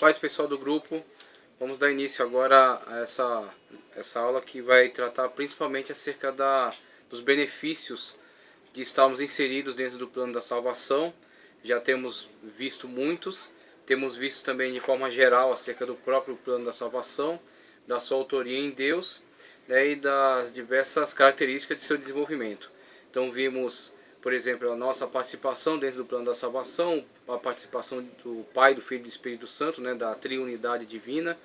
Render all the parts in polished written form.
Paz, pessoal do grupo, vamos dar início agora a essa aula que vai tratar principalmente acerca dos benefícios de estarmos inseridos dentro do plano da salvação. Já temos visto muitos, temos visto também de forma geral acerca do próprio plano da salvação, da sua autoria em Deus, né, e das diversas características de seu desenvolvimento. Então vimos, por exemplo, a nossa participação dentro do plano da salvação, a participação do Pai, do Filho e do Espírito Santo, né, da triunidade divina,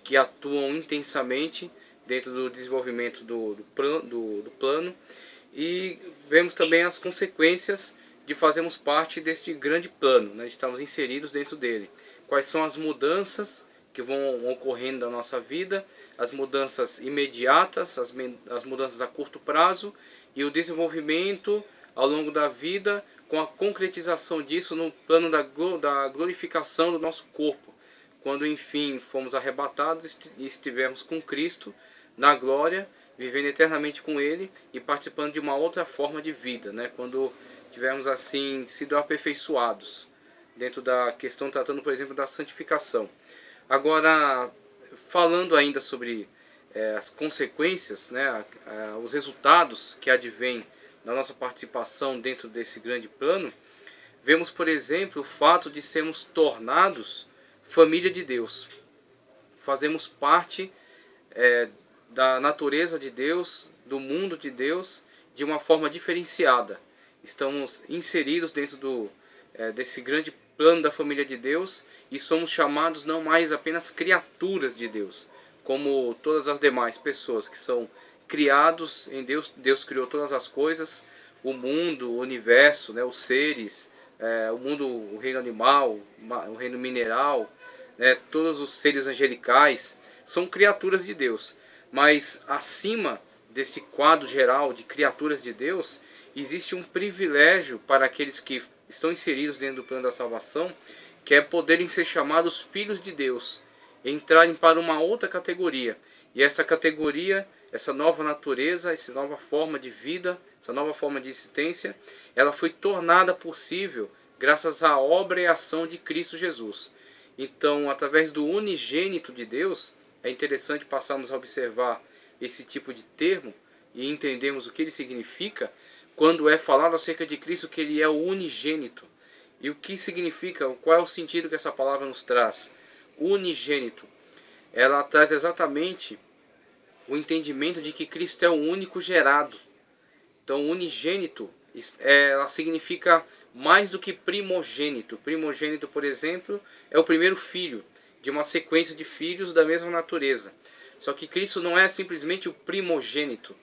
que atuam intensamente dentro do desenvolvimento do plano. E vemos também as consequências de fazermos parte deste grande plano, né, de estarmos inseridos dentro dele. Quais são as mudanças que vão ocorrendo na nossa vida, as mudanças imediatas, as mudanças a curto prazo e o desenvolvimento ao longo da vida, com a concretização disso no plano da glorificação do nosso corpo, quando enfim fomos arrebatados e estivermos com Cristo na glória, vivendo eternamente com Ele e participando de uma outra forma de vida, né? Quando tivermos assim sido aperfeiçoados, dentro da questão tratando, por exemplo, da santificação. Agora, falando ainda sobre as consequências, né, os resultados que advêm da nossa participação dentro desse grande plano, vemos, por exemplo, o fato de sermos tornados família de Deus. Fazemos parte da natureza de Deus, do mundo de Deus, de uma forma diferenciada. Estamos inseridos dentro desse grande plano da família de Deus e somos chamados não mais apenas criaturas de Deus, como todas as demais pessoas que são criados em Deus. Deus criou todas as coisas, o mundo, o universo, né, os seres, o mundo, o reino animal, o reino mineral, né, todos os seres angelicais são criaturas de Deus. Mas acima desse quadro geral de criaturas de Deus, existe um privilégio para aqueles que estão inseridos dentro do plano da salvação, que é poderem ser chamados filhos de Deus, entrarem para uma outra categoria. E essa categoria, essa nova natureza, essa nova forma de vida, essa nova forma de existência, ela foi tornada possível graças à obra e ação de Cristo Jesus. Então, através do unigênito de Deus, é interessante passarmos a observar esse tipo de termo e entendermos o que ele significa quando é falado acerca de Cristo, que ele é o unigênito. E o que significa, qual é o sentido que essa palavra nos traz? Unigênito. Ela traz exatamente o entendimento de que Cristo é o único gerado. Então, unigênito, ela significa mais do que primogênito. Primogênito, por exemplo, é o primeiro filho de uma sequência de filhos da mesma natureza. Só que Cristo não é simplesmente o primogênito.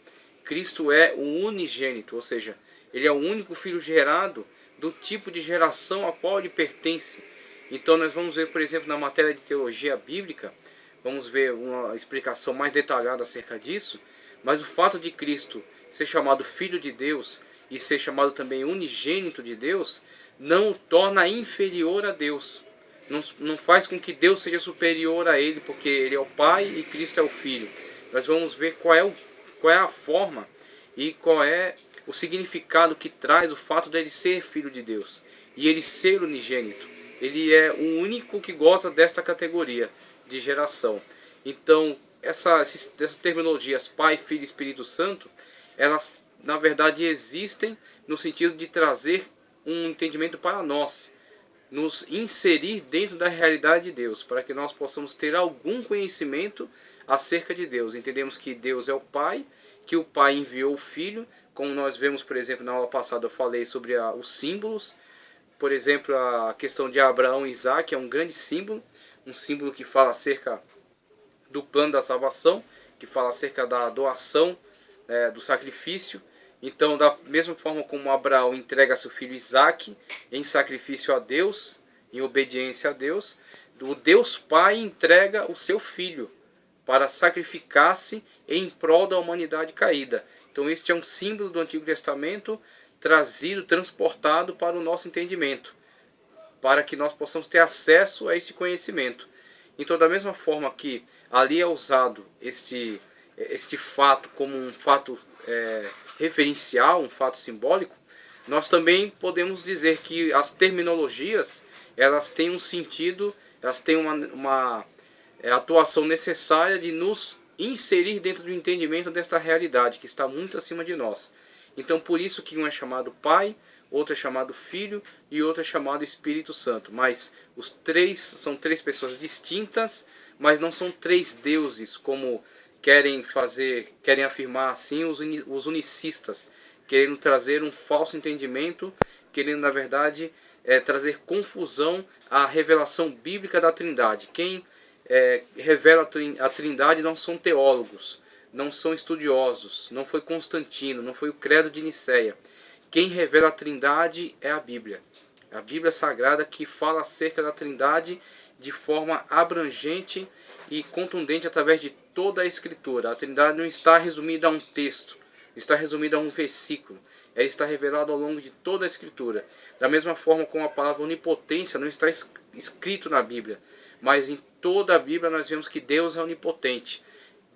Cristo é o unigênito, ou seja, ele é o único filho gerado do tipo de geração a qual ele pertence. Então nós vamos ver, por exemplo, na matéria de teologia bíblica, vamos ver uma explicação mais detalhada acerca disso, mas o fato de Cristo ser chamado Filho de Deus e ser chamado também unigênito de Deus, não o torna inferior a Deus. Não faz com que Deus seja superior a ele, porque ele é o Pai e Cristo é o Filho. Nós vamos ver qual é a forma e qual é o significado que traz o fato dele ser Filho de Deus e ele ser unigênito. Ele é o único que goza desta categoria de geração. Então, essas terminologias Pai, Filho e Espírito Santo, elas na verdade existem no sentido de trazer um entendimento para nós, nos inserir dentro da realidade de Deus, para que nós possamos ter algum conhecimento acerca de Deus. Entendemos que Deus é o Pai, que o Pai enviou o Filho, como nós vemos, por exemplo, na aula passada eu falei sobre os símbolos. Por exemplo, a questão de Abraão e Isaac é um grande símbolo, um símbolo que fala acerca do plano da salvação, que fala acerca da doação, do sacrifício. Então, da mesma forma como Abraão entrega seu filho Isaac em sacrifício a Deus, em obediência a Deus, o Deus Pai entrega o seu filho para sacrificar-se em prol da humanidade caída. Então este é um símbolo do Antigo Testamento trazido, transportado para o nosso entendimento, para que nós possamos ter acesso a esse conhecimento. Então, da mesma forma que ali é usado este fato como um fato referencial, um fato simbólico, nós também podemos dizer que as terminologias elas têm um sentido elas têm uma atuação necessária de nos inserir dentro do entendimento desta realidade que está muito acima de nós. Então por isso que um é chamado Pai, outro é chamado Filho e outro é chamado Espírito Santo. Mas os três são três pessoas distintas, mas não são três deuses, como querem afirmar assim os unicistas, querendo trazer um falso entendimento, querendo na verdade trazer confusão à revelação bíblica da Trindade. Quem revela a Trindade não são teólogos, não são estudiosos, não foi Constantino, não foi o Credo de Nicéia. Quem revela a Trindade é a Bíblia Sagrada, que fala acerca da Trindade de forma abrangente e contundente através de toda a Escritura. A Trindade não está resumida a um texto, está resumida a um versículo. Ela está revelada ao longo de toda a Escritura. Da mesma forma como a palavra onipotência não está escrito na Bíblia, mas em toda a Bíblia nós vemos que Deus é onipotente,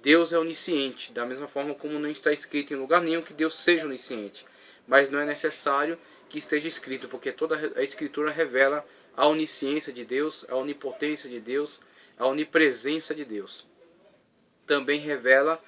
Deus é onisciente, da mesma forma como não está escrito em lugar nenhum que Deus seja onisciente. Mas não é necessário que esteja escrito, porque toda a Escritura revela a onisciência de Deus, a onipotência de Deus, a onipresença de Deus. Também revela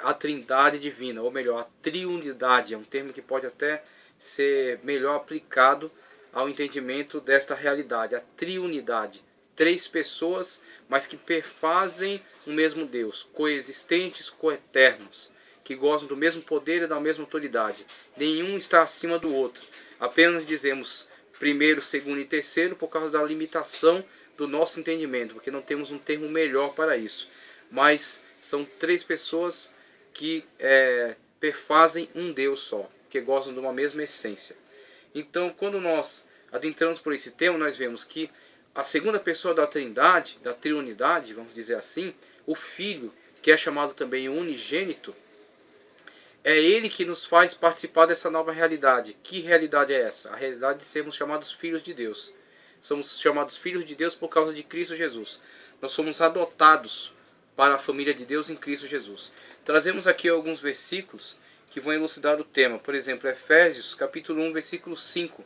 a Trindade divina, ou melhor, a triunidade, é um termo que pode até ser melhor aplicado ao entendimento desta realidade, a triunidade. Três pessoas, mas que perfazem o mesmo Deus, coexistentes, coeternos, que gozam do mesmo poder e da mesma autoridade. Nenhum está acima do outro. Apenas dizemos primeiro, segundo e terceiro por causa da limitação do nosso entendimento, porque não temos um termo melhor para isso. Mas são três pessoas que perfazem um Deus só, que gozam de uma mesma essência. Então, quando nós adentramos por esse tema, nós vemos que a segunda pessoa da Trindade, da triunidade, vamos dizer assim, o Filho, que é chamado também unigênito, é ele que nos faz participar dessa nova realidade. Que realidade é essa? A realidade de sermos chamados filhos de Deus. Somos chamados filhos de Deus por causa de Cristo Jesus. Nós somos adotados para a família de Deus em Cristo Jesus. Trazemos aqui alguns versículos que vão elucidar o tema. Por exemplo, Efésios capítulo 1, versículo 5,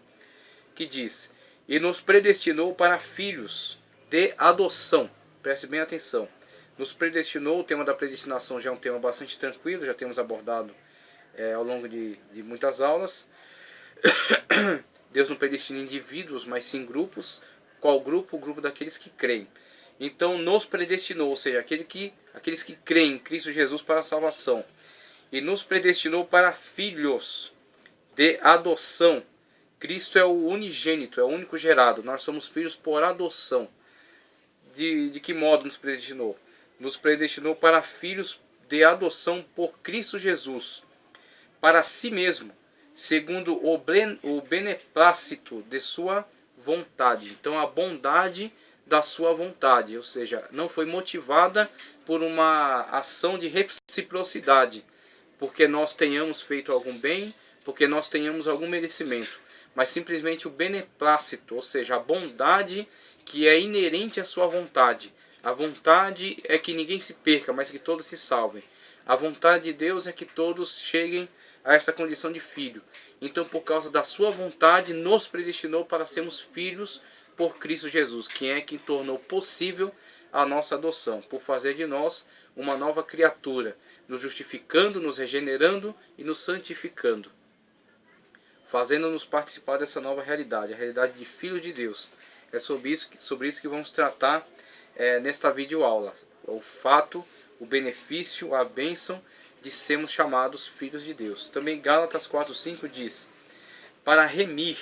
que diz: e nos predestinou para filhos de adoção. Preste bem atenção. Nos predestinou, o tema da predestinação já é um tema bastante tranquilo, já temos abordado ao longo de muitas aulas. Deus não predestina indivíduos, mas sim grupos. Qual grupo? O grupo daqueles que creem. Então nos predestinou, ou seja, aqueles que creem em Cristo Jesus para a salvação. E nos predestinou para filhos de adoção. Cristo é o unigênito, é o único gerado. Nós somos filhos por adoção. De que modo nos predestinou? Nos predestinou para filhos de adoção por Cristo Jesus, para si mesmo, segundo o beneplácito de sua vontade. Então a bondade da sua vontade, ou seja, não foi motivada por uma ação de reciprocidade, porque nós tenhamos feito algum bem, porque nós tenhamos algum merecimento, mas simplesmente o beneplácito, ou seja, a bondade que é inerente à sua vontade. A vontade é que ninguém se perca, mas que todos se salvem. A vontade de Deus é que todos cheguem a essa condição de filho. Então, por causa da sua vontade, nos predestinou para sermos filhos por Cristo Jesus, que é quem tornou possível a nossa adoção, por fazer de nós uma nova criatura, nos justificando, nos regenerando e nos santificando, fazendo-nos participar dessa nova realidade, a realidade de filhos de Deus. É sobre isso que vamos tratar nesta videoaula. O fato, o benefício, a bênção de sermos chamados filhos de Deus. Também Gálatas 4:5 diz: para remir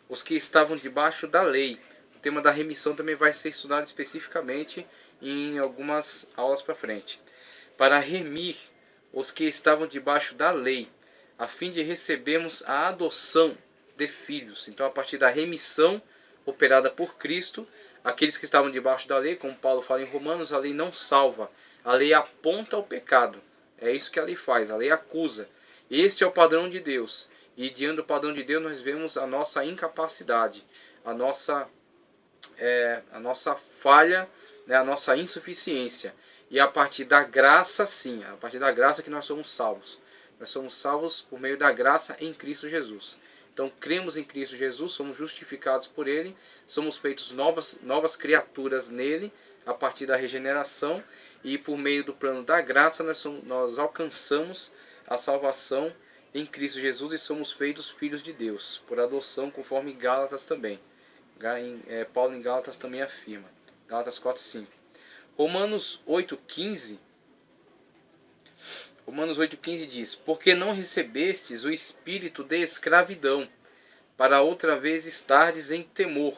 os que estavam debaixo da lei. O tema da remissão também vai ser estudado especificamente em algumas aulas para frente. Para remir os que estavam debaixo da lei, a fim de recebermos a adoção de filhos. Então, a partir da remissão operada por Cristo, aqueles que estavam debaixo da lei, como Paulo fala em Romanos, a lei não salva, a lei aponta ao pecado. É isso que a lei faz, a lei acusa. Este é o padrão de Deus. E diante do padrão de Deus nós vemos a nossa incapacidade, a nossa falha, né, a nossa insuficiência. E a partir da graça, sim, a partir da graça que nós somos salvos. Nós somos salvos por meio da graça em Cristo Jesus. Então cremos em Cristo Jesus, somos justificados por Ele, somos feitos novas criaturas nele, a partir da regeneração, e por meio do plano da graça nós alcançamos a salvação em Cristo Jesus e somos feitos filhos de Deus, por adoção, conforme Gálatas também. Paulo em Gálatas também afirma, Gálatas 4:5. Romanos 8:15 diz: porque não recebestes o espírito de escravidão, para outra vez estardes em temor,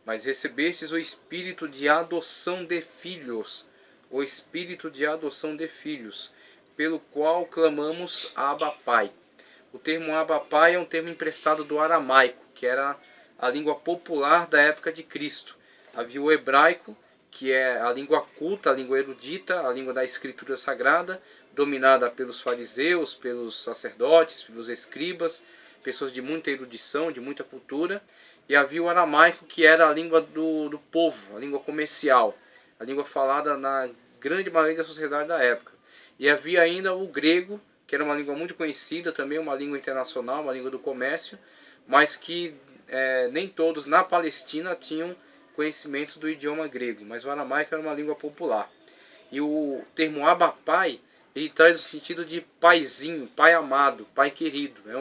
mas recebestes o espírito de adoção de filhos, o espírito de adoção de filhos, pelo qual clamamos Abba Pai. O termo Abba Pai é um termo emprestado do aramaico, que era a língua popular da época de Cristo. Havia o hebraico, que é a língua culta, a língua erudita, a língua da escritura sagrada, dominada pelos fariseus, pelos sacerdotes, pelos escribas, pessoas de muita erudição, de muita cultura. E havia o aramaico, que era a língua do povo, a língua comercial, a língua falada na grande maioria da sociedade da época. E havia ainda o grego, que era uma língua muito conhecida, também uma língua internacional, uma língua do comércio, mas que nem todos na Palestina tinham conhecimento do idioma grego, mas o aramaico era uma língua popular. E o termo Abba Pai, ele traz o sentido de paizinho, pai amado, pai querido. É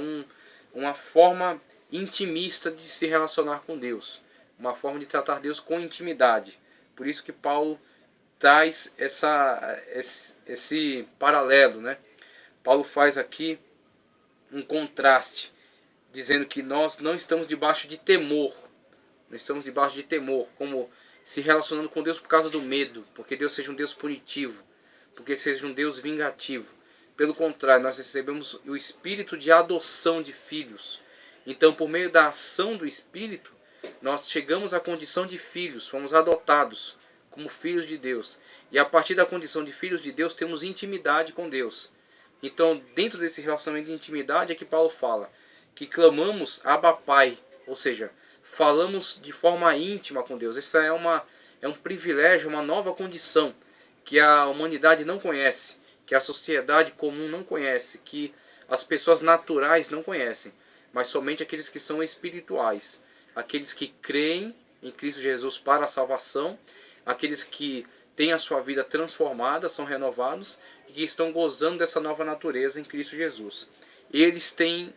uma forma intimista de se relacionar com Deus, uma forma de tratar Deus com intimidade. Por isso que Paulo traz esse paralelo, né? Paulo faz aqui um contraste, dizendo que nós não estamos debaixo de temor, não estamos debaixo de temor, como se relacionando com Deus por causa do medo, porque Deus seja um Deus punitivo, porque seja um Deus vingativo. Pelo contrário, nós recebemos o espírito de adoção de filhos. Então, por meio da ação do Espírito, nós chegamos à condição de filhos, fomos adotados como filhos de Deus. E a partir da condição de filhos de Deus, temos intimidade com Deus. Então, dentro desse relacionamento de intimidade é que Paulo fala que clamamos Abba Pai, ou seja, falamos de forma íntima com Deus. Isso é um privilégio, uma nova condição que a humanidade não conhece, que a sociedade comum não conhece, que as pessoas naturais não conhecem, mas somente aqueles que são espirituais, aqueles que creem em Cristo Jesus para a salvação, aqueles que têm a sua vida transformada, são renovados e que estão gozando dessa nova natureza em Cristo Jesus.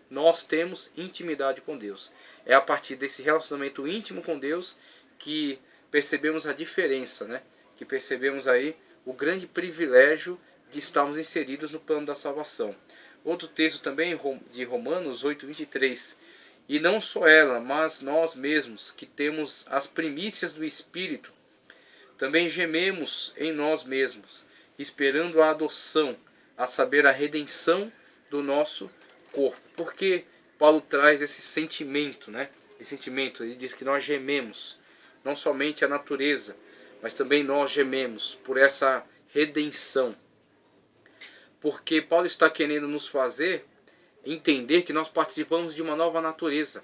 Nós temos intimidade com Deus. É a partir desse relacionamento íntimo com Deus que percebemos a diferença, né? Que percebemos aí o grande privilégio de estarmos inseridos no plano da salvação. Outro texto também de Romanos 8:23. E não só ela, mas nós mesmos, que temos as primícias do Espírito, também gememos em nós mesmos, esperando a adoção, a saber, a redenção do nosso corpo. Porque Paulo traz esse sentimento, né? Esse sentimento, ele diz que nós gememos, não somente a natureza, mas também nós gememos por essa redenção. Porque Paulo está querendo nos fazer entender que nós participamos de uma nova natureza.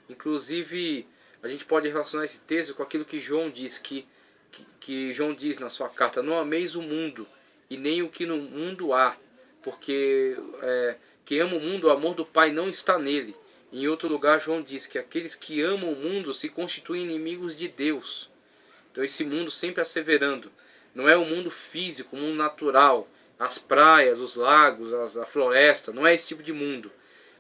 Inclusive, a gente pode relacionar esse texto com aquilo que João diz, que João diz na sua carta: não ameis o mundo e nem o que no mundo há, porque quem ama o mundo, o amor do Pai não está nele. Em outro lugar, João diz que aqueles que amam o mundo se constituem inimigos de Deus. Então esse mundo sempre asseverando, não é o mundo físico, o mundo natural, as praias, os lagos, a floresta, não é esse tipo de mundo,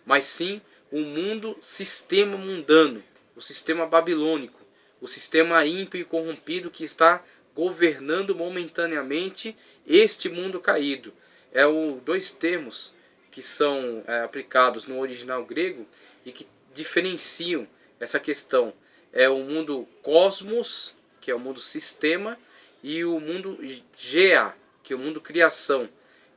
mas sim o mundo sistema mundano, o sistema babilônico, o sistema ímpio e corrompido que está governando momentaneamente este mundo caído. Dois termos que são aplicados no original grego e que diferenciam essa questão. É o mundo cosmos, que é o mundo sistema, e o mundo gea, que é o mundo criação.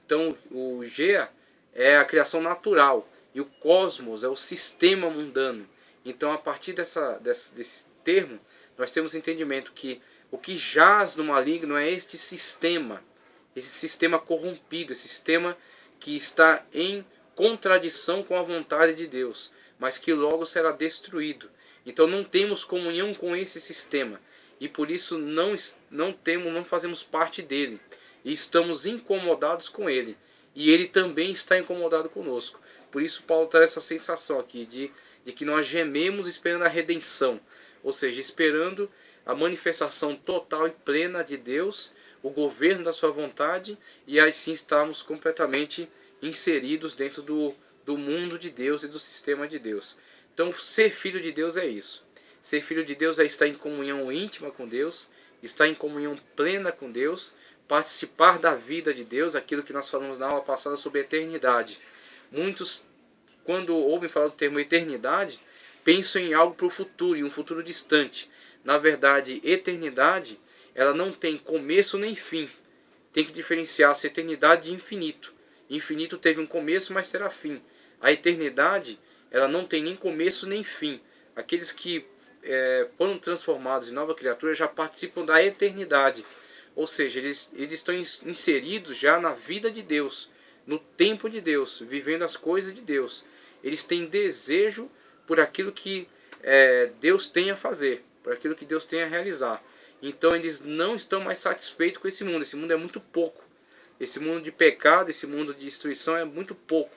Então o gea é a criação natural e o cosmos é o sistema mundano. Então a partir desse termo nós temos entendimento que o que jaz no maligno é este sistema corrompido, esse sistema que está em contradição com a vontade de Deus, mas que logo será destruído. Então não temos comunhão com esse sistema e por isso não fazemos parte dele e estamos incomodados com ele, e ele também está incomodado conosco. Por isso Paulo traz essa sensação aqui de de que nós gememos esperando a redenção, ou seja, esperando a manifestação total e plena de Deus, o governo da sua vontade, e assim estamos completamente inseridos dentro do mundo de Deus e do sistema de Deus. Então, ser filho de Deus é isso. Ser filho de Deus é estar em comunhão íntima com Deus, estar em comunhão plena com Deus, participar da vida de Deus, aquilo que nós falamos na aula passada sobre a eternidade. Muitos, quando ouvem falar do termo eternidade, pensam em algo para o futuro, em um futuro distante. Na verdade, eternidade, ela não tem começo nem fim. Tem que diferenciar essa eternidade de infinito. Infinito teve um começo, mas terá fim. A eternidade, ela não tem nem começo nem fim. Aqueles que foram transformados em nova criatura já participam da eternidade. Ou seja, eles estão inseridos já na vida de Deus, no tempo de Deus, vivendo as coisas de Deus. Eles têm desejo por aquilo que Deus tem a fazer, por aquilo que Deus tem a realizar. Então eles não estão mais satisfeitos com esse mundo. Esse mundo é muito pouco. Esse mundo de pecado, esse mundo de destruição é muito pouco.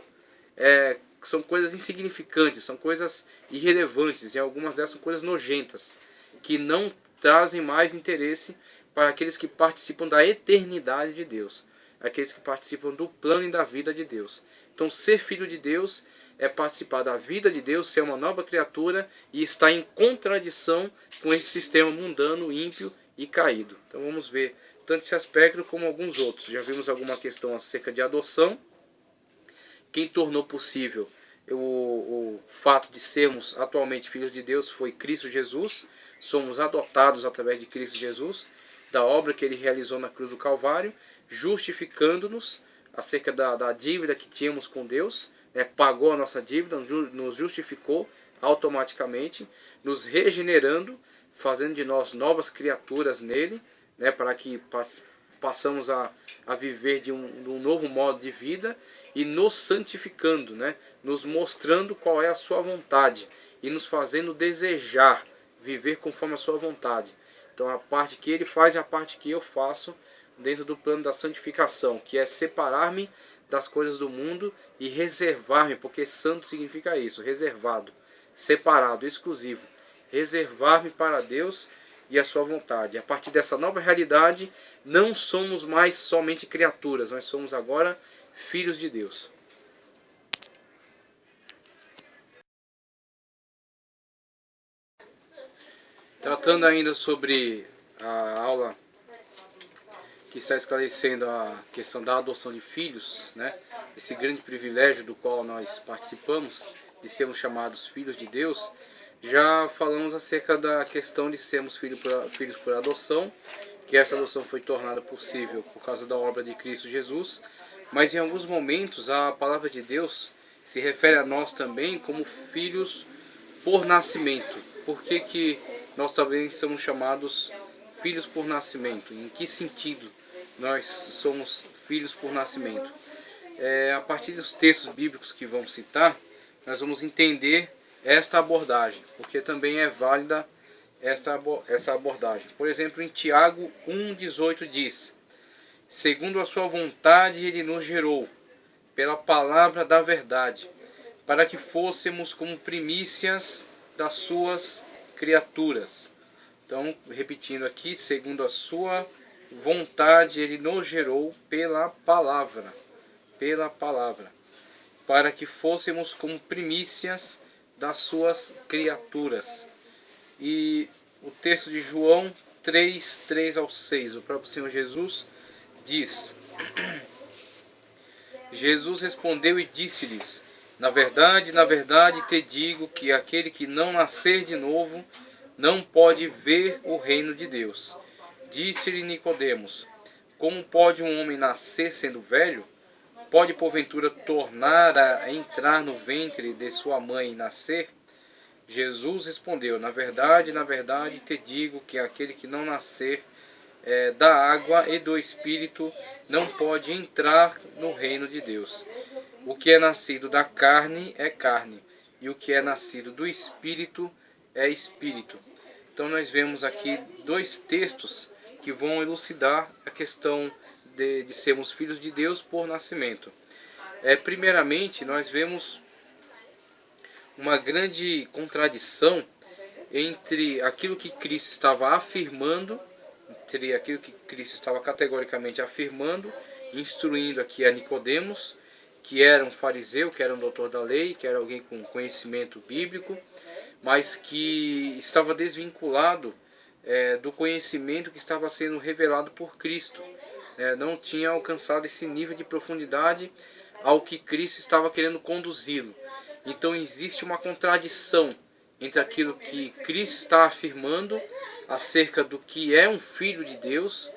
São coisas insignificantes, são coisas irrelevantes, e algumas dessas são coisas nojentas, que não trazem mais interesse para aqueles que participam da eternidade de Deus, aqueles que participam do plano e da vida de Deus. Então, ser filho de Deus é participar da vida de Deus, ser uma nova criatura e estar em contradição com esse sistema mundano, ímpio e caído. Então vamos ver tanto esse aspecto como alguns outros. Já vimos alguma questão acerca de adoção. Quem tornou possível o fato de sermos atualmente filhos de Deus foi Cristo Jesus. Somos adotados através de Cristo Jesus, da obra que ele realizou na cruz do Calvário, justificando-nos acerca da dívida que tínhamos com Deus, pagou a nossa dívida, nos justificou automaticamente, nos regenerando, fazendo de nós novas criaturas nele, para que passamos a viver de um novo modo de vida, e nos santificando, nos mostrando qual é a sua vontade e nos fazendo desejar viver conforme a sua vontade. Então a parte que ele faz é a parte que eu faço dentro do plano da santificação, que é separar-me das coisas do mundo e reservar-me, porque santo significa isso, reservado, separado, exclusivo. Reservar-me para Deus e a sua vontade. A partir dessa nova realidade, não somos mais somente criaturas, nós somos agora filhos de Deus. Tratando ainda sobre a aula que está esclarecendo a questão da adoção de filhos, esse grande privilégio do qual nós participamos, de sermos chamados filhos de Deus, já falamos acerca da questão de sermos filhos por adoção, que essa adoção foi tornada possível por causa da obra de Cristo Jesus, mas em alguns momentos a palavra de Deus se refere a nós também como filhos por nascimento. Por que nós também somos chamados filhos por nascimento? Em que sentido nós somos filhos por nascimento? A partir dos textos bíblicos que vamos citar, nós vamos entender esta abordagem, porque também é válida essa abordagem. Por exemplo, em Tiago 1,18 diz: segundo a sua vontade ele nos gerou, pela palavra da verdade, para que fôssemos como primícias das suas criaturas. Então, repetindo aqui, segundo a sua vontade ele nos gerou pela palavra, para que fôssemos como primícias das suas criaturas. E o texto de João 3 ao 6, o próprio Senhor Jesus diz: Jesus respondeu e disse-lhes: na verdade te digo que aquele que não nascer de novo não pode ver o reino de Deus. Disse-lhe Nicodemos: como pode um homem nascer sendo velho? Pode porventura tornar a entrar no ventre de sua mãe e nascer? Jesus respondeu: na verdade te digo que aquele que não nascer da água e do Espírito não pode entrar no reino de Deus. O que é nascido da carne é carne, e o que é nascido do Espírito é Espírito. Então nós vemos aqui dois textos que vão elucidar a questão de sermos filhos de Deus por nascimento. Primeiramente, nós vemos uma grande contradição entre aquilo que Cristo estava afirmando, entre aquilo que Cristo estava categoricamente afirmando, instruindo aqui a Nicodemos, que era um fariseu, que era um doutor da lei, que era alguém com conhecimento bíblico, mas que estava desvinculado do conhecimento que estava sendo revelado por Cristo. Não tinha alcançado esse nível de profundidade ao que Cristo estava querendo conduzi-lo. Então existe uma contradição entre aquilo que Cristo está afirmando acerca do que é um filho de Deus,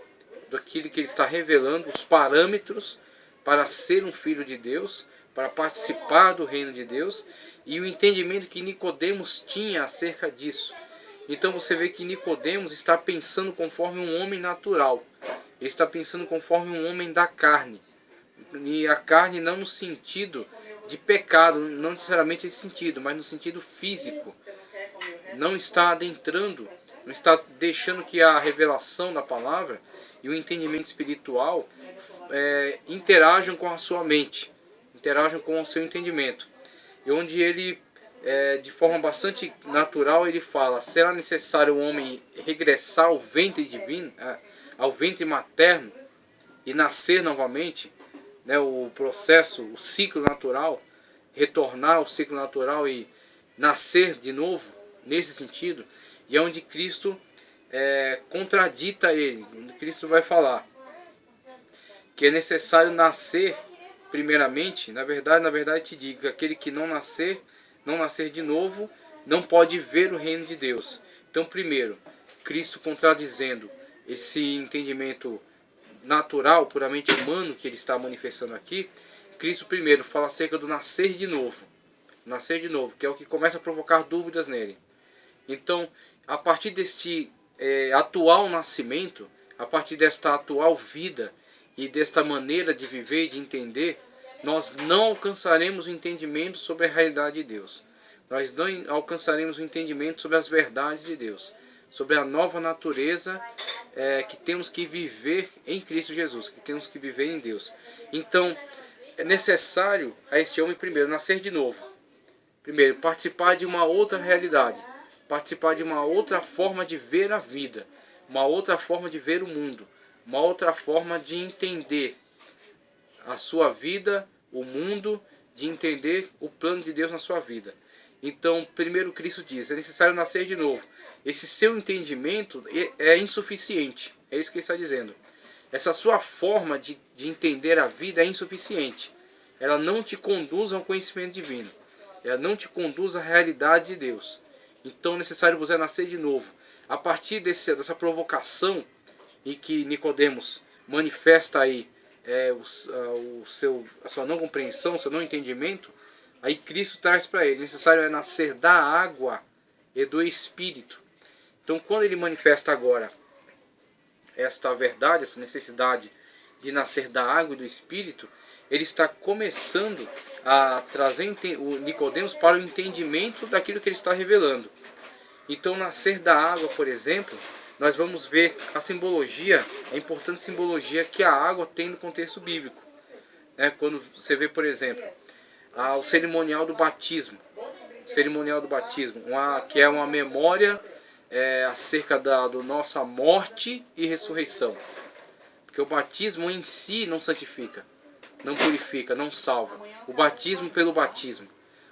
daquilo que ele está revelando, os parâmetros para ser um filho de Deus, para participar do reino de Deus, e o entendimento que Nicodemos tinha acerca disso. Então você vê que Nicodemos está pensando conforme um homem natural. Ele está pensando conforme um homem da carne. E a carne não no sentido de pecado, não necessariamente esse sentido, mas no sentido físico. Não está adentrando, não está deixando que a revelação da palavra e o entendimento espiritual interajam com a sua mente, interajam com o seu entendimento. E onde ele, de forma bastante natural, ele fala: será necessário o homem regressar ao ventre divino, ao ventre materno, e nascer novamente, o processo, o ciclo natural, retornar ao ciclo natural e nascer de novo, nesse sentido. E é onde Cristo contradita ele, onde Cristo vai falar que é necessário nascer primeiramente. Na verdade te digo que aquele que não nascer de novo, não pode ver o reino de Deus. Então, primeiro, Cristo contradizendo esse entendimento natural, puramente humano que ele está manifestando aqui. Cristo primeiro fala acerca do nascer de novo, que é o que começa a provocar dúvidas nele. Então, a partir deste atual nascimento, a partir desta atual vida e desta maneira de viver e de entender, nós não alcançaremos o entendimento sobre a realidade de Deus. Nós não alcançaremos o entendimento sobre as verdades de Deus, sobre a nova natureza que temos que viver em Cristo Jesus, que temos que viver em Deus. Então, é necessário a este homem primeiro nascer de novo. Primeiro, participar de uma outra realidade, participar de uma outra forma de ver a vida, uma outra forma de ver o mundo, uma outra forma de entender a sua vida, o mundo, de entender o plano de Deus na sua vida. Então, primeiro Cristo diz: é necessário nascer de novo. Esse seu entendimento é insuficiente, é isso que ele está dizendo. Essa sua forma de entender a vida é insuficiente. Ela não te conduz ao conhecimento divino. Ela não te conduz à realidade de Deus. Então é necessário você nascer de novo. A partir dessa provocação e que Nicodemos manifesta aí a sua não compreensão, o seu não entendimento, aí Cristo traz para ele: necessário é nascer da água e do Espírito. Então, quando ele manifesta agora esta verdade, essa necessidade de nascer da água e do Espírito, ele está começando a trazer o Nicodemos para o entendimento daquilo que ele está revelando. Então, nascer da água, por exemplo, nós vamos ver a simbologia, a importante simbologia que a água tem no contexto bíblico. Quando você vê, por exemplo, o cerimonial do batismo, que é uma memória acerca da nossa morte e ressurreição. Porque o batismo em si não santifica, não purifica, não salva. O batismo pelo batismo.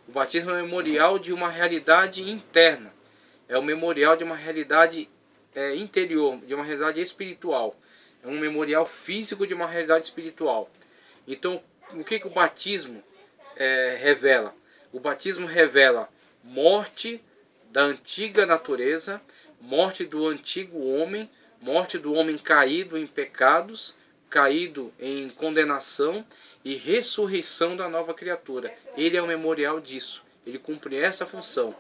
O batismo é o memorial de uma realidade interna. É o memorial de uma realidade interior, de uma realidade espiritual. É um memorial físico de uma realidade espiritual. Então, o que o batismo revela? O batismo revela morte da antiga natureza, morte do antigo homem, morte do homem caído em pecados, caído em condenação, e ressurreição da nova criatura. Ele é o memorial disso. Ele cumpre essa função.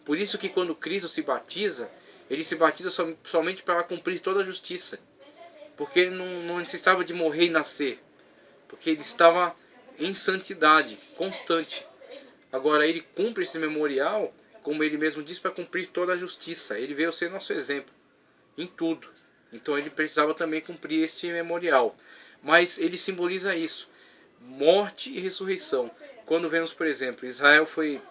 Por isso que quando Cristo se batiza, ele se batiza somente para cumprir toda a justiça. Porque ele não necessitava de morrer e nascer. Porque ele estava em santidade constante. Agora ele cumpre esse memorial, como ele mesmo diz, para cumprir toda a justiça. Ele veio ser nosso exemplo em tudo. Então ele precisava também cumprir este memorial. Mas ele simboliza isso: morte e ressurreição. quando vemos, por exemplo, Israel foi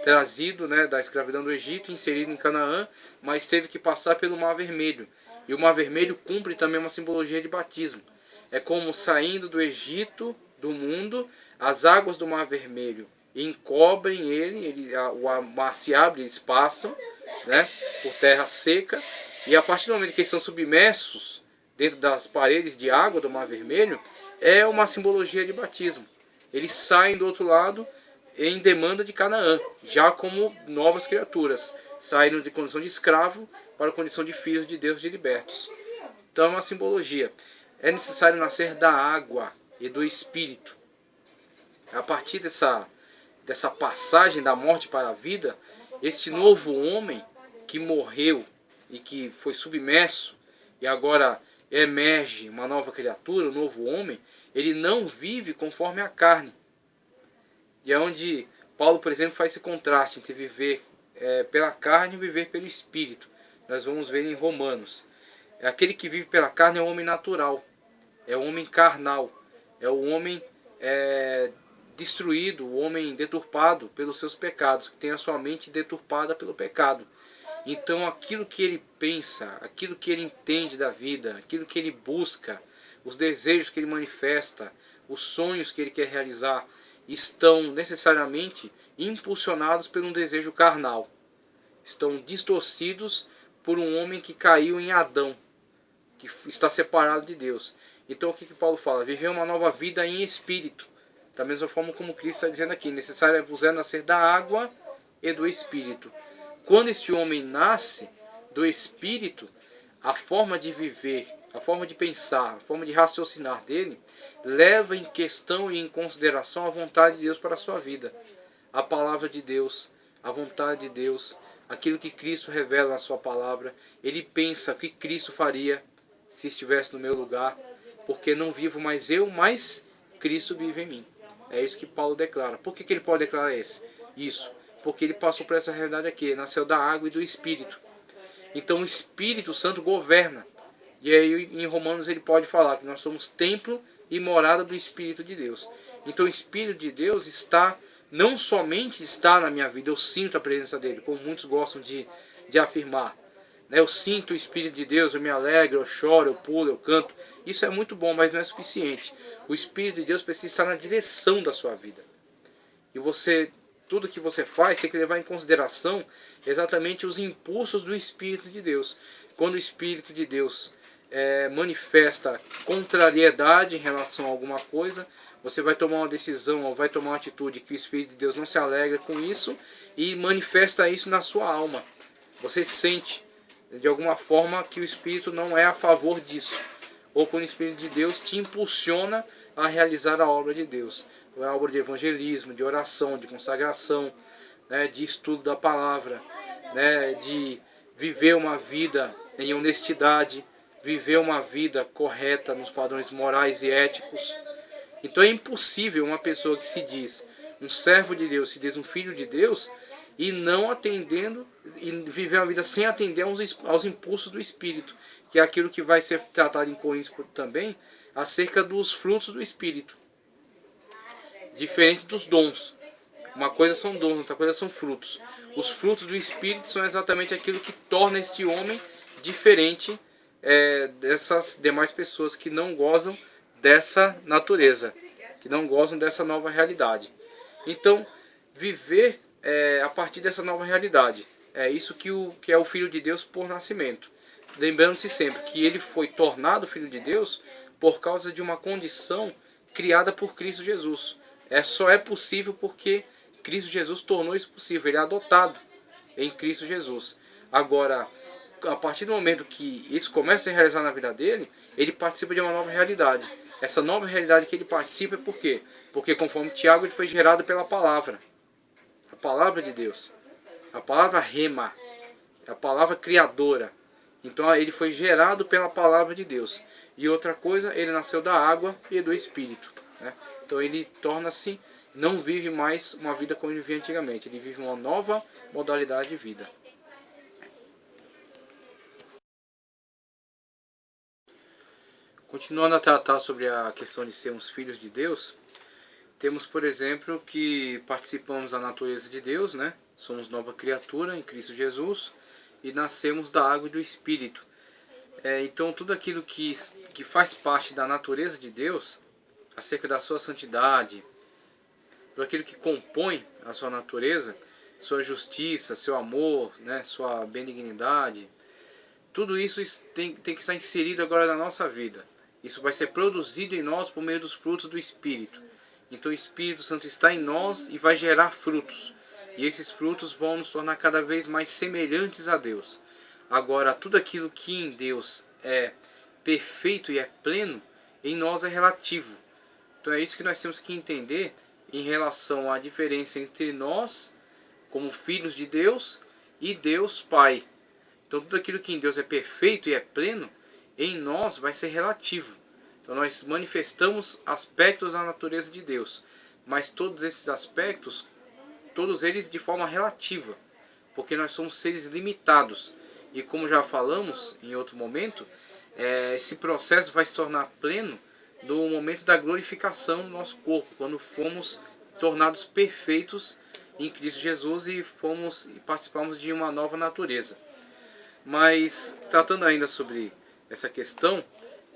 trazido, né, da escravidão do Egito, inserido em Canaã, mas teve que passar pelo Mar Vermelho. E o Mar Vermelho cumpre também uma simbologia de batismo. É como saindo do Egito, do mundo, as águas do Mar Vermelho encobrem o mar se abre, eles passam, né, por terra seca, e a partir do momento que eles são submersos dentro das paredes de água do Mar Vermelho, é uma simbologia de batismo. Eles saem do outro lado em demanda de Canaã, já como novas criaturas, saindo de condição de escravo para a condição de filhos de Deus, de libertos. Então é uma simbologia. É necessário nascer da água e do Espírito. A partir dessa passagem da morte para a vida, este novo homem que morreu e que foi submerso e agora emerge uma nova criatura, um novo homem, ele não vive conforme a carne. E é onde Paulo, por exemplo, faz esse contraste entre viver pela carne e viver pelo Espírito. Nós vamos ver em Romanos. Aquele que vive pela carne é o homem natural, é o homem carnal, é o homem destruído, o homem deturpado pelos seus pecados, que tem a sua mente deturpada pelo pecado. Então aquilo que ele pensa, aquilo que ele entende da vida, aquilo que ele busca, os desejos que ele manifesta, os sonhos que ele quer realizar, estão necessariamente impulsionados por um desejo carnal. Estão distorcidos por um homem que caiu em Adão, que está separado de Deus. Então o que Paulo fala? Viver uma nova vida em espírito. Da mesma forma como Cristo está dizendo aqui, necessário vos é nascer da água e do Espírito. Quando este homem nasce do Espírito, a forma de viver, a forma de pensar, a forma de raciocinar dele, leva em questão e em consideração a vontade de Deus para a sua vida. A palavra de Deus, a vontade de Deus, aquilo que Cristo revela na sua palavra. Ele pensa o que Cristo faria se estivesse no meu lugar, porque não vivo mais eu, mas Cristo vive em mim. É isso que Paulo declara. Por que ele pode declarar isso? Porque ele passou por essa realidade aqui. Ele nasceu da água e do Espírito. Então o Espírito Santo governa. E aí em Romanos ele pode falar que nós somos templo e morada do Espírito de Deus. Então o Espírito de Deus não somente está na minha vida, eu sinto a presença dele, como muitos gostam de afirmar. Eu sinto o Espírito de Deus, eu me alegro, eu choro, eu pulo, eu canto. Isso é muito bom, mas não é suficiente. O Espírito de Deus precisa estar na direção da sua vida. E tudo que você faz, tem que levar em consideração exatamente os impulsos do Espírito de Deus. Quando o Espírito de Deus manifesta contrariedade em relação a alguma coisa, você vai tomar uma decisão ou vai tomar uma atitude que o Espírito de Deus não se alegra com isso e manifesta isso na sua alma. Você sente de alguma forma que o Espírito não é a favor disso. Ou quando o Espírito de Deus te impulsiona a realizar a obra de Deus. A obra de evangelismo, de oração, de consagração, de estudo da palavra, de viver uma vida em honestidade, viver uma vida correta nos padrões morais e éticos. Então é impossível uma pessoa que se diz um servo de Deus, se diz um filho de Deus, e não atendendo, e viver uma vida sem atender aos impulsos do Espírito, que é aquilo que vai ser tratado em Coríntios também, acerca dos frutos do Espírito. Diferente dos dons. Uma coisa são dons, outra coisa são frutos. Os frutos do Espírito são exatamente aquilo que torna este homem diferente dessas demais pessoas que não gozam dessa natureza, que não gozam dessa nova realidade. Então, viver a partir dessa nova realidade, é isso que é o Filho de Deus por nascimento. Lembrando-se sempre que ele foi tornado Filho de Deus por causa de uma condição criada por Cristo Jesus. Só é possível porque Cristo Jesus tornou isso possível. Ele é adotado em Cristo Jesus. Agora, a partir do momento que isso começa a se realizar na vida dele, ele participa de uma nova realidade. Essa nova realidade que ele participa é por quê? Porque conforme Tiago, ele foi gerado pela palavra. A palavra de Deus. A palavra rema. A palavra criadora. Então ele foi gerado pela palavra de Deus. E outra coisa, ele nasceu da água e do Espírito. Então ele torna-se, não vive mais uma vida como ele vivia antigamente. Ele vive uma nova modalidade de vida. Continuando a tratar sobre a questão de sermos filhos de Deus, Temos, por exemplo, que participamos da natureza de Deus, né? Somos nova criatura em Cristo Jesus e nascemos da água e do Espírito. Então tudo aquilo que faz parte da natureza de Deus, acerca da sua santidade, tudo aquilo que compõe a sua natureza, sua justiça, seu amor, né, sua benignidade, tudo isso tem que estar inserido agora na nossa vida. Isso vai ser produzido em nós por meio dos frutos do Espírito. Então o Espírito Santo está em nós e vai gerar frutos. E esses frutos vão nos tornar cada vez mais semelhantes a Deus. Agora, tudo aquilo que em Deus é perfeito e é pleno, em nós é relativo. Então é isso que nós temos que entender em relação à diferença entre nós, como filhos de Deus, e Deus Pai. Então tudo aquilo que em Deus é perfeito e é pleno, em nós vai ser relativo. Então nós manifestamos aspectos da natureza de Deus, mas todos esses aspectos, todos eles de forma relativa, porque nós somos seres limitados. E como já falamos em outro momento, esse processo vai se tornar pleno no momento da glorificação do nosso corpo, quando fomos tornados perfeitos em Cristo Jesus e participamos de uma nova natureza. Mas tratando ainda sobre essa questão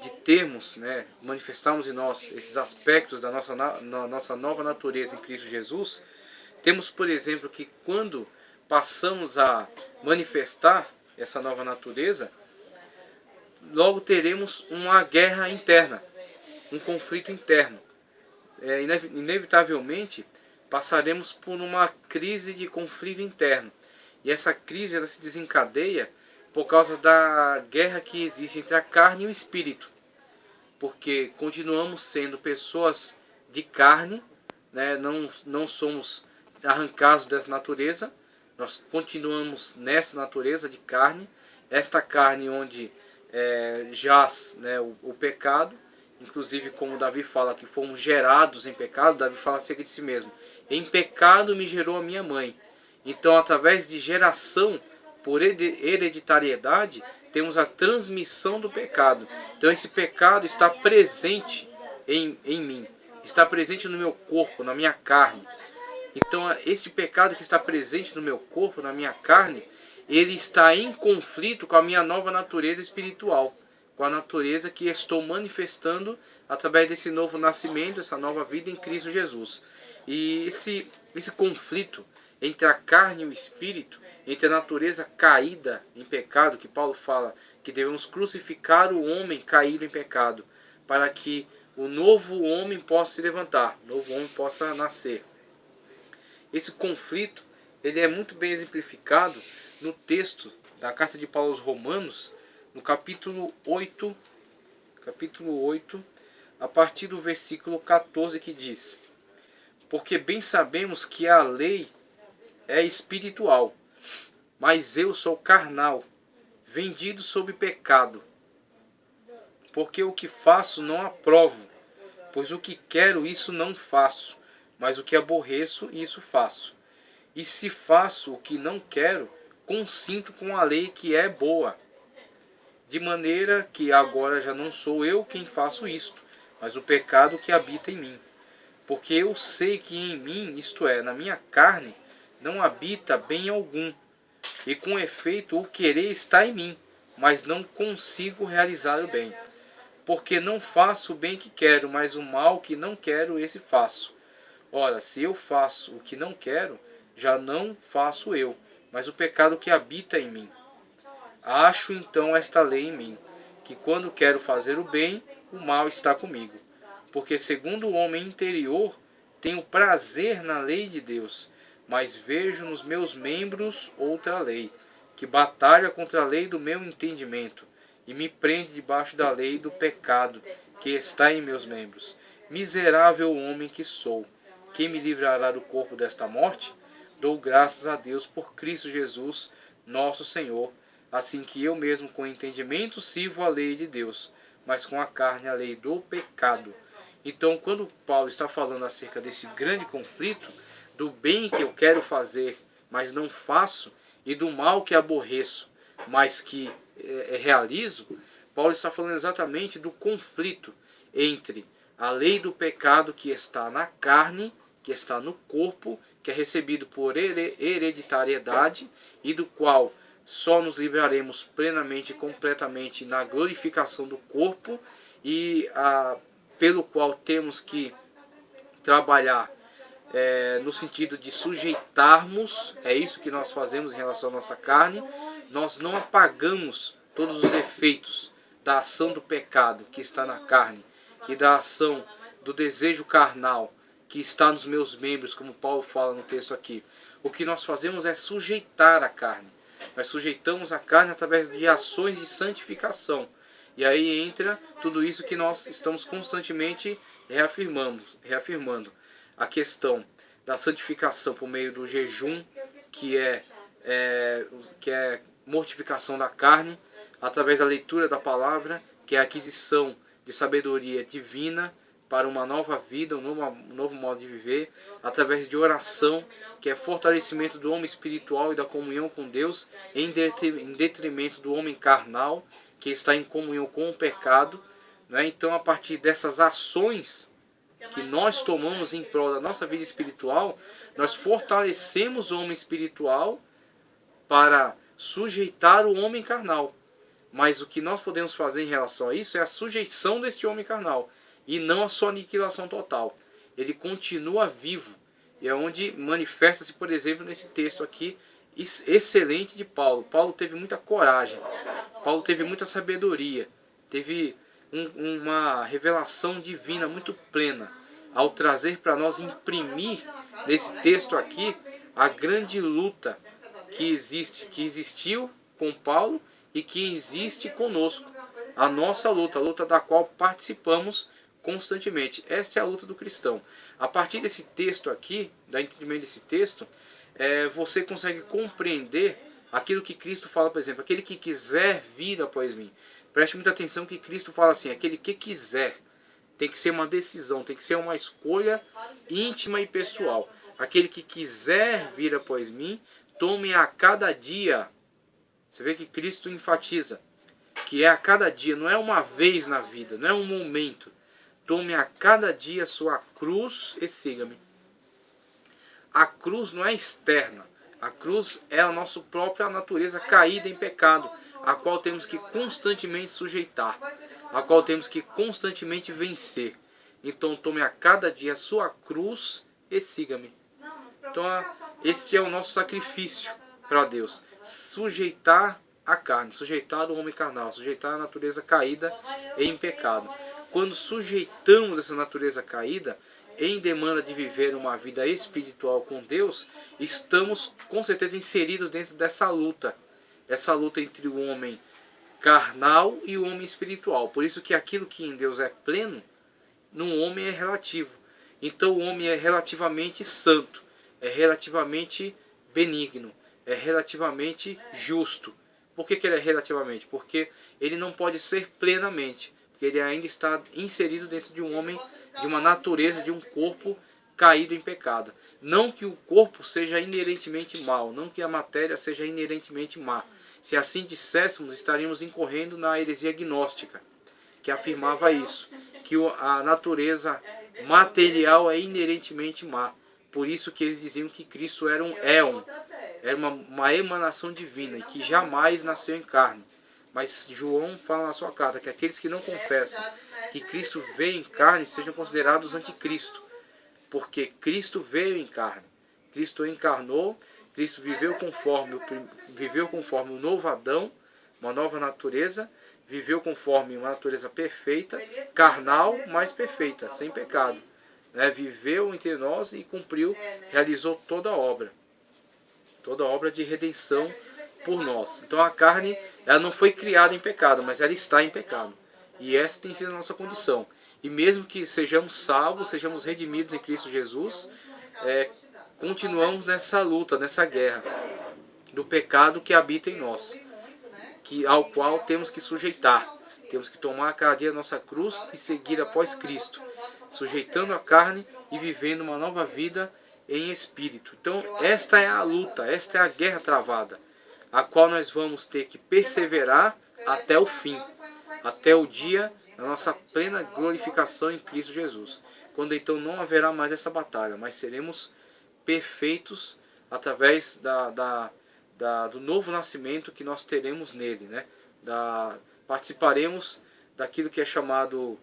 de termos, né, manifestarmos em nós esses aspectos da nossa nova natureza em Cristo Jesus, temos, por exemplo, que quando passamos a manifestar essa nova natureza, logo teremos uma guerra interna, um conflito interno. Inevitavelmente passaremos por uma crise de conflito interno. E essa crise ela se desencadeia por causa da guerra que existe entre a carne e o espírito. Porque continuamos sendo pessoas de carne, né? Não somos arrancados dessa natureza, nós continuamos nessa natureza de carne, esta carne onde jaz, né, o pecado, inclusive como Davi fala que fomos gerados em pecado. Davi fala acerca de si mesmo: em pecado me gerou a minha mãe. Então, através de geração por hereditariedade, temos a transmissão do pecado. Então esse pecado está presente em mim, está presente no meu corpo, na minha carne. Então esse pecado que está presente no meu corpo, na minha carne, ele está em conflito com a minha nova natureza espiritual, com a natureza que estou manifestando através desse novo nascimento, essa nova vida em Cristo Jesus. E esse conflito entre a carne e o espírito, entre a natureza caída em pecado, que Paulo fala que devemos crucificar o homem caído em pecado, para que o novo homem possa se levantar, o novo homem possa nascer. Esse conflito ele é muito bem exemplificado no texto da carta de Paulo aos Romanos, no capítulo 8, a partir do versículo 14, que diz: porque bem sabemos que a lei é espiritual, mas eu sou carnal, vendido sob pecado. Porque o que faço não aprovo, pois o que quero isso não faço, mas o que aborreço isso faço. E se faço o que não quero, consinto com a lei que é boa. De maneira que agora já não sou eu quem faço isto, mas o pecado que habita em mim. Porque eu sei que em mim, isto é, na minha carne, não habita bem algum. E com efeito o querer está em mim, mas não consigo realizar o bem. Porque não faço o bem que quero, mas o mal que não quero, esse faço. Ora, se eu faço o que não quero, já não faço eu, mas o pecado que habita em mim. Acho então esta lei em mim, que quando quero fazer o bem, o mal está comigo. Porque segundo o homem interior, tenho prazer na lei de Deus, mas vejo nos meus membros outra lei, que batalha contra a lei do meu entendimento, e me prende debaixo da lei do pecado, que está em meus membros. Miserável homem que sou! Quem me livrará do corpo desta morte? Dou graças a Deus por Cristo Jesus, nosso Senhor, assim que eu mesmo com entendimento sirvo a lei de Deus, mas com a carne a lei do pecado. Então, quando Paulo está falando acerca desse grande conflito, do bem que eu quero fazer, mas não faço, e do mal que aborreço, mas que realizo, Paulo está falando exatamente do conflito entre A lei do pecado que está na carne, que está no corpo, que é recebido por hereditariedade e do qual só nos livraremos plenamente e completamente na glorificação do corpo e pelo qual temos que trabalhar no sentido de sujeitarmos, é isso que nós fazemos em relação à nossa carne. Nós não apagamos todos os efeitos da ação do pecado que está na carne e da ação do desejo carnal que está nos meus membros, como Paulo fala no texto aqui. O que nós fazemos é sujeitar a carne. Nós sujeitamos a carne através de ações de santificação. E aí entra tudo isso que nós estamos constantemente reafirmando. A questão da santificação por meio do jejum, que é mortificação da carne, através da leitura da palavra, que é a aquisição de sabedoria divina para uma nova vida, um novo modo de viver, através de oração, que é fortalecimento do homem espiritual e da comunhão com Deus, em detrimento do homem carnal, que está em comunhão com o pecado. Né? Então, a partir dessas ações que nós tomamos em prol da nossa vida espiritual, nós fortalecemos o homem espiritual para sujeitar o homem carnal. Mas o que nós podemos fazer em relação a isso é a sujeição deste homem carnal, e não a sua aniquilação total. Ele continua vivo, e é onde manifesta-se, por exemplo, nesse texto aqui, excelente de Paulo. Paulo teve muita coragem, Paulo teve muita sabedoria, teve uma revelação divina muito plena, ao trazer para nós, imprimir nesse texto aqui, a grande luta que existiu com Paulo e que existe conosco. A nossa luta, a luta da qual participamos constantemente. Esta é a luta do cristão. A partir desse texto aqui, do entendimento desse texto, você consegue compreender aquilo que Cristo fala, por exemplo, aquele que quiser vir após mim. Preste muita atenção que Cristo fala assim, aquele que quiser. Tem que ser uma decisão, tem que ser uma escolha íntima e pessoal. Aquele que quiser vir após mim, tome a cada dia. Você vê que Cristo enfatiza que é a cada dia, não é uma vez na vida, não é um momento. Tome a cada dia a sua cruz e siga-me. A cruz não é externa. A cruz é a nossa própria natureza caída em pecado, a qual temos que constantemente sujeitar, a qual temos que constantemente vencer. Então tome a cada dia a sua cruz e siga-me. Então este é o nosso sacrifício para Deus. Sujeitar a carne, sujeitar o homem carnal, sujeitar a natureza caída em pecado. Quando sujeitamos essa natureza caída, em demanda de viver uma vida espiritual com Deus, estamos com certeza inseridos dentro dessa luta. Essa luta entre o homem carnal e o homem espiritual. Por isso que aquilo que em Deus é pleno, no homem é relativo. Então o homem é relativamente santo, é relativamente benigno, é relativamente justo. Por que ele é relativamente? Porque ele não pode ser plenamente. Porque ele ainda está inserido dentro de um homem, de uma natureza, de um corpo caído em pecado. Não que o corpo seja inerentemente mau, não que a matéria seja inerentemente má. Se assim disséssemos, estaríamos incorrendo na heresia gnóstica, que afirmava isso, que a natureza material é inerentemente má. Por isso que eles diziam que Cristo era um éon, era uma emanação divina, e que jamais nasceu em carne. Mas João fala na sua carta que aqueles que não confessam que Cristo veio em carne sejam considerados anticristo. Porque Cristo veio em carne. Cristo encarnou, Cristo viveu conforme o novo Adão, uma nova natureza, viveu conforme uma natureza perfeita, carnal, mas perfeita, sem pecado. Viveu entre nós e cumpriu, realizou toda a obra de redenção por nós. Então a carne, ela não foi criada em pecado, mas ela está em pecado. E essa tem sido a nossa condição. E mesmo que sejamos salvos, sejamos redimidos em Cristo Jesus, continuamos nessa luta, nessa guerra do pecado que habita em nós, ao qual temos que sujeitar. Temos que tomar cada dia a nossa cruz e seguir após Cristo, sujeitando a carne e vivendo uma nova vida em espírito. Então esta é a luta, esta é a guerra travada, a qual nós vamos ter que perseverar até o fim, até o dia na nossa plena glorificação em Cristo Jesus. Quando então não haverá mais essa batalha, mas seremos perfeitos através do novo nascimento que nós teremos nele, né? Participaremos daquilo que é chamado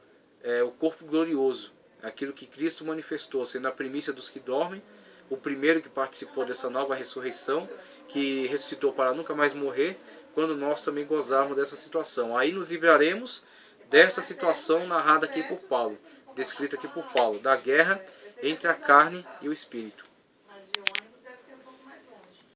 o corpo glorioso, aquilo que Cristo manifestou, sendo a primícia dos que dormem, o primeiro que participou dessa nova ressurreição, que ressuscitou para nunca mais morrer, quando nós também gozarmos dessa situação. Aí nos livraremos dessa situação narrada aqui por Paulo, descrita aqui por Paulo, da guerra entre a carne e o espírito.